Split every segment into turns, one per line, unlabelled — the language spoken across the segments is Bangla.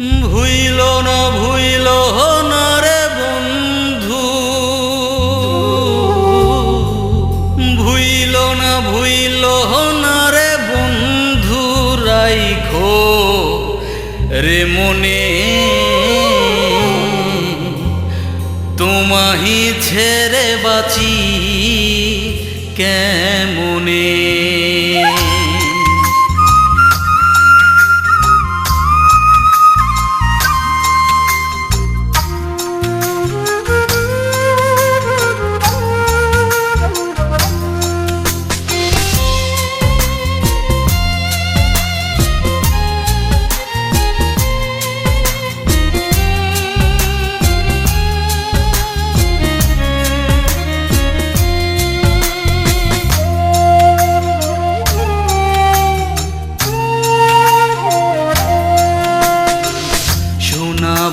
ভুইল না রে বন্ধু, ভুইল না রে বন্ধু, রাইখো রে মনে তোমাহি ছেড়ে বাঁচি কেমনে।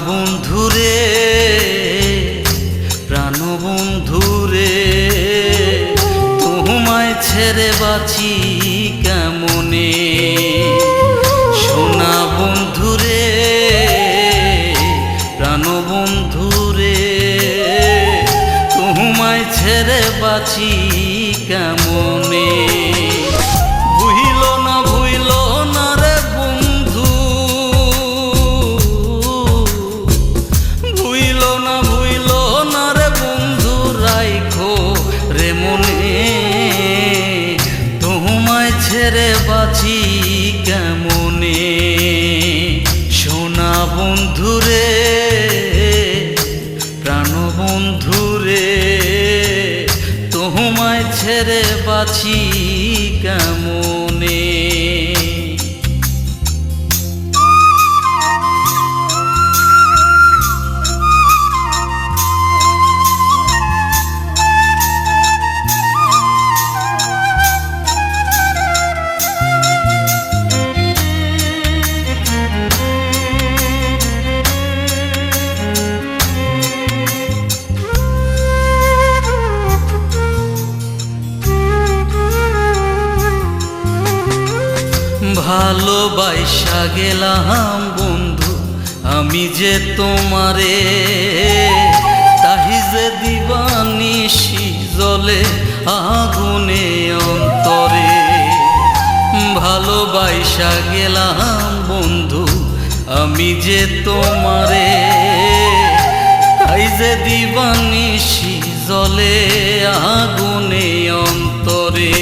বন্ধুরে প্রাণ বন্ধুরে তোমায় ছেড়ে বাঁচি কেমনে। সোনা বন্ধুরে প্রাণ বন্ধুরে তোমায় ছেড়ে বাঁচি কেমনে। ভুইল না রে বন্ধু, ভুইল না রে বন্ধু, রাইখো রে মনে তোমায় ছেড়ে বাঁচি কেমনে। সোনা বন্ধুরে প্রাণ বন্ধুরে তোমায় ছেড়ে বাঁচি কেমনে। ভালোবাসা গেলাম বন্ধু আমি যে তোমারে, তাহি যে দিবানিশি জ্বলে আগুনে অন্তরে। ভালোবাসা গেলাম বন্ধু আমি যে তোমারে, তাই যে দিবানিশি জ্বলে আগুনে অন্তরে।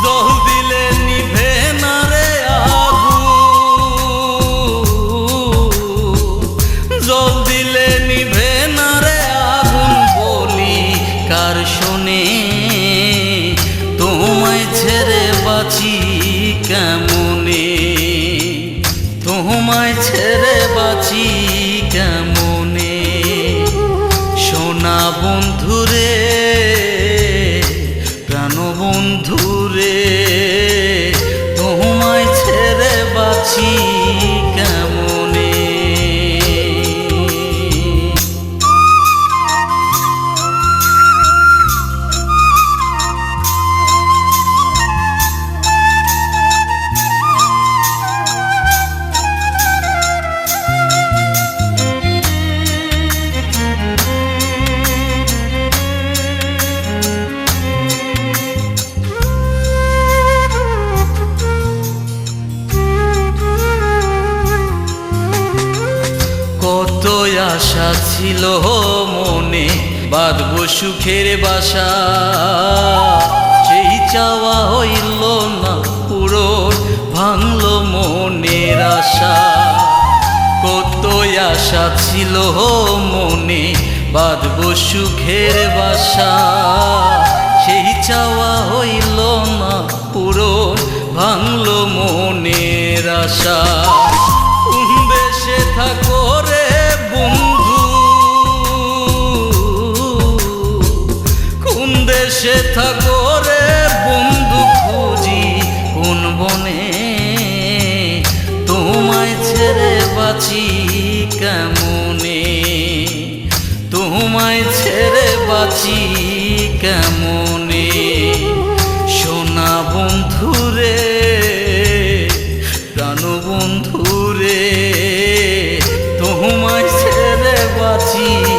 জল দিলে নিভে না রে আগুন, জল দিলে নিভে না রে আগুন, বলি কার শোনে তোমায় ছেড়ে বাঁচি কেমনে। তোমায় ছেড়ে বাঁচি কেমনে। সোনা বন্ধুরে প্রাণ বন্ধুরে তোমায় ছেড়ে বাঁচি কেমনে। কত আশা ছিল মনে বাঁধব সুখের বাসা, সেই চাওয়া হইল না পূরণ, ভাঙল মনের আশা। কত আশা ছিল মনে বাঁধব সুখের বাসা, সেই চাওয়া হইল না পূরণ, ভাঙল মনের আশা। কোন দেশে থাকো রে বন্ধু, কোন দেশে থাকো রে বন্ধু, খুঁজি কোন বনে তোমায় ছেড়ে বাঁচি কেমনে। তোমায় ছেড়ে বাঁচি কেমনে। সোনা বন্ধুরে প্রাণ বন্ধুরে বাঁচি